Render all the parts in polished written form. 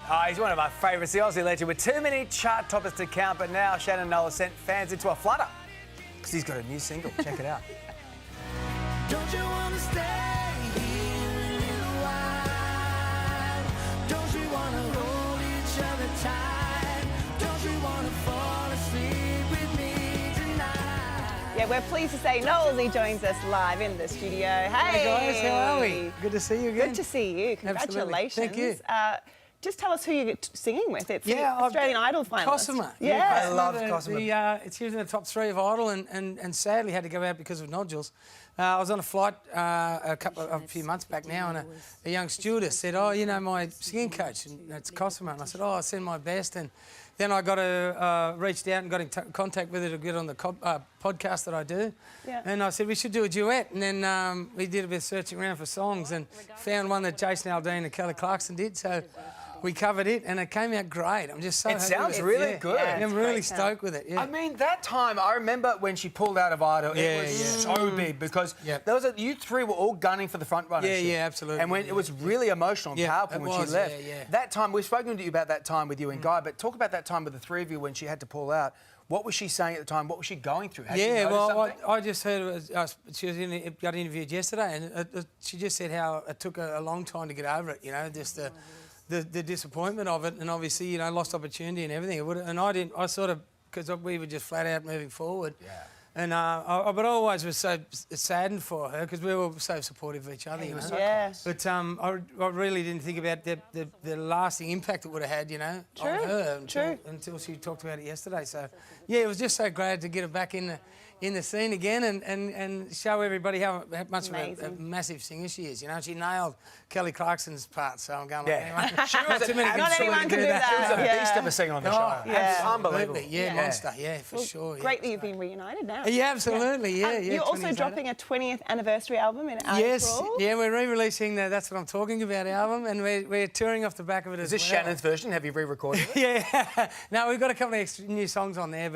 He's one of our favourites, the Aussie legend, with too many chart toppers to count, but now Shannon Noll has sent fans into a flutter because he's got a new single. Check it out. Don't you wanna stay here a little while? Don't you wanna hold each other tight? Don't you wanna fall asleep with me tonight? Yeah, we're pleased to say Nollsy joins us live in the studio. Hey guys, how are we? Good to see you again. Good to see you. Congratulations. Absolutely. Thank you. Just tell us who you're singing with. It's the Australian Idol finalist. Cosima. Yeah. I love Cosima. It's using the top 3 of Idol and sadly had to go out because of nodules. I was on a flight a few months back now, and a young stewardess said, "Oh, you know, my singing coach, and it's Cosima." And I said, "Oh, I send my best." And then I got reached out and got in contact with her to get on the podcast that I do. Yeah. And I said we should do a duet. And then we did a bit of searching around for songs and found one that Jason Aldean and Kelly Clarkson did. So we covered it, and it came out great. I'm just so happy. It sounds really good. Yeah, I'm really stoked with it. Yeah. I mean, that time, I remember when she pulled out of Idol, it was so big because there was you three were all gunning for the front runner. Yeah, absolutely. And when it was really emotional and powerful when she left. That time, we've spoken to you about that time with you and Guy, but talk about that time with the three of you when she had to pull out. What was she saying at the time? What was she going through? Had you noticed something? I just heard she got interviewed yesterday, and she just said how it took a long time to get over it. You know, just the disappointment of it, and obviously, you know, lost opportunity and everything. And I sort of, because we were just flat out moving forward. Yeah. And but I always was so saddened for her because we were so supportive of each other, you know. Yeah. But I really didn't think about the lasting impact it would have had, you know, on her until she talked about it yesterday. So yeah, it was just so glad to get her back in the scene again and show everybody how much of a massive singer she is. You know, she nailed Kelly Clarkson's part, so I'm going like, anyway. Not anyone can do that. She was a beast of a singer on the show. Yeah. Unbelievable. Yeah, monster. Yeah, for sure. Great that you've been reunited now. Yeah, absolutely. Yeah. You're also dropping a 20th anniversary album in April. Yes, yeah, we're re-releasing That's What I'm Talking About album, and we're touring off the back of it as well. Is this Shannon's version? Have you re-recorded it? Yeah. No, we've got a couple of extra new songs on there,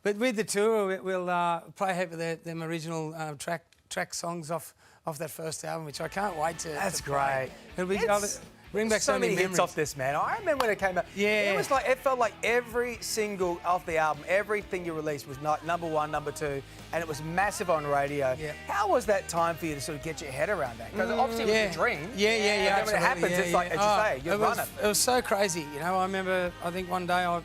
but with the tour, we'll play a heap of them original track songs off that first album, which I can't wait to. That's play. great. It'll bring back so many memories. hits off this, man. I remember when it came out. Yeah. It felt like every single off the album, everything you released was number 1, number 2, and it was massive on radio. Yeah. How was that time for you to sort of get your head around that? Because obviously it was a dream. Yeah. And then when it happens, it's like, as you say, you're running. It was so crazy, you know. I remember, I think one day I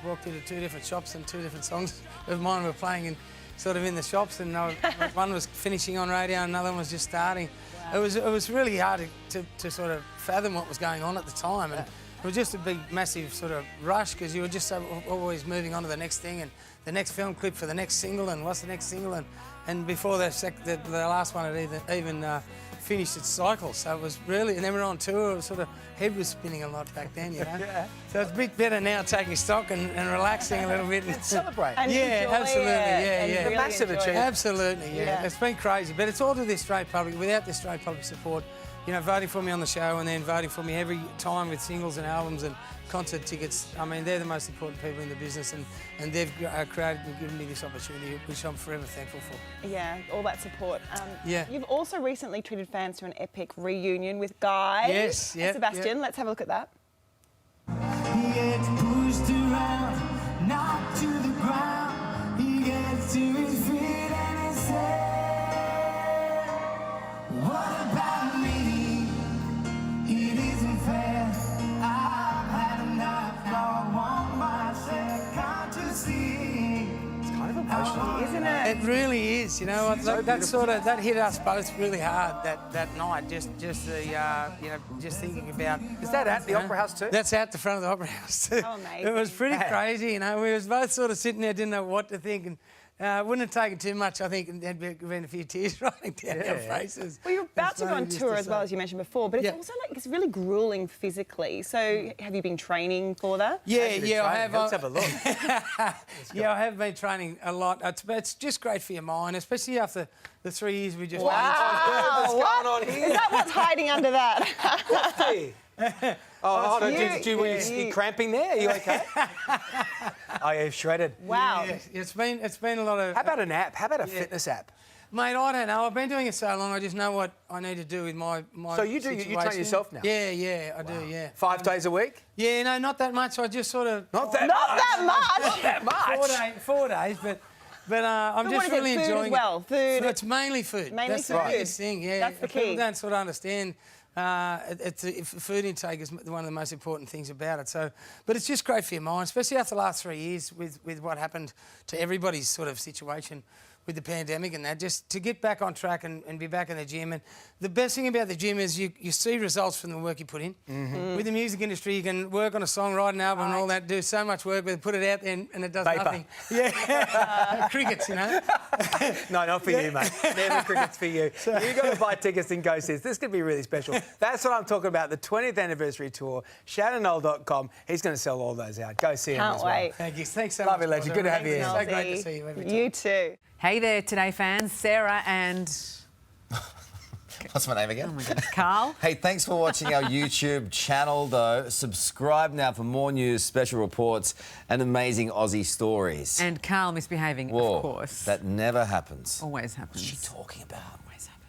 walked into 2 different shops and 2 different songs of mine were playing in the shops, and one was finishing on radio and another one was just starting. Wow. It was really hard to sort of fathom what was going on at the time, and it was just a big, massive sort of rush because you were just always moving on to the next thing and the next film clip for the next single and what's the next single, and before the last one had even finished its cycle. So it was really, and then we were on tour, it was sort of, head was spinning a lot back then, you know. Yeah. So it's a bit better now taking stock and relaxing a little bit. And celebrate. And absolutely, really The massive achievement. Absolutely, yeah. It's been crazy, but it's all to the Australian public. Without the Australian public support, you know, voting for me on the show and then voting for me every time with singles and albums and concert tickets. I mean, they're the most important people in the business, and they've created and given me this opportunity, which I'm forever thankful for. Yeah, all that support. Yeah. You've also recently treated fans to an epic reunion with Guy and Sebastian. Let's have a look at that. He gets pushed around, knocked to the ground. He gets to his feet and he says, "What about me? It isn't fair. I've had enough. Now I want my share. Can't you see?" It's kind of emotional, isn't it? It really is, you know. That hit us both really hard that night. Just thinking about. Is that at the Opera House too? That's at the front of the Opera House too. Oh, amazing. It was pretty crazy, you know. We was both sort of sitting there, didn't know what to think, and wouldn't have taken too much, I think, and there'd been a few tears running down our faces. Well, you're about to go on tour as well, as you mentioned before, but it's also like it's really gruelling physically. So, have you been training for that? Yeah, I have. Let's have a look. I have been training a lot. It's just great for your mind, especially after the 3 years we just. Wow! What's going on here? Is that what's hiding under that? Hold on. You cramping there? Are you okay? Oh, you're shredded. Wow. Yeah, it's been a lot of. How about an app? How about a fitness app? Mate, I don't know. I've been doing it so long, I just know what I need to do with my So you train yourself now? Yeah, I do, yeah. 5 days a week? Yeah, no, not that much. I just sort of... Not that much? 4 days, but I'm just really enjoying food as well? Food. It's mainly food. Mainly That's food. the biggest thing, yeah. That's the key. People don't sort of understand food intake is one of the most important things about it. So, but it's just great for your mind, especially after the last 3 years with what happened to everybody's sort of situation with the pandemic and that, just to get back on track and be back in the gym. And the best thing about the gym is you see results from the work you put in. With the music industry, you can work on a song, write an album and all that, do so much work, but put it out there and it does nothing. Yeah, crickets, you know. No, not for you, mate. Never crickets for you. You've got to buy tickets and go see this. This could be really special. That's what I'm talking about, the 20th anniversary tour. ShannonNoll.com. He's going to sell all those out. Go see him as well. Can't wait. Thank you. Thanks so Love much. you, legend. Good to have you here. So great to see you every time. You too. Hey there, Today fans. Sarah and... What's my name again? Oh, my goodness. Carl. Hey, thanks for watching our YouTube channel, though. Subscribe now for more news, special reports and amazing Aussie stories. And Carl misbehaving, Whoa, of course. that never happens. Always happens. What's she talking about? Always happens.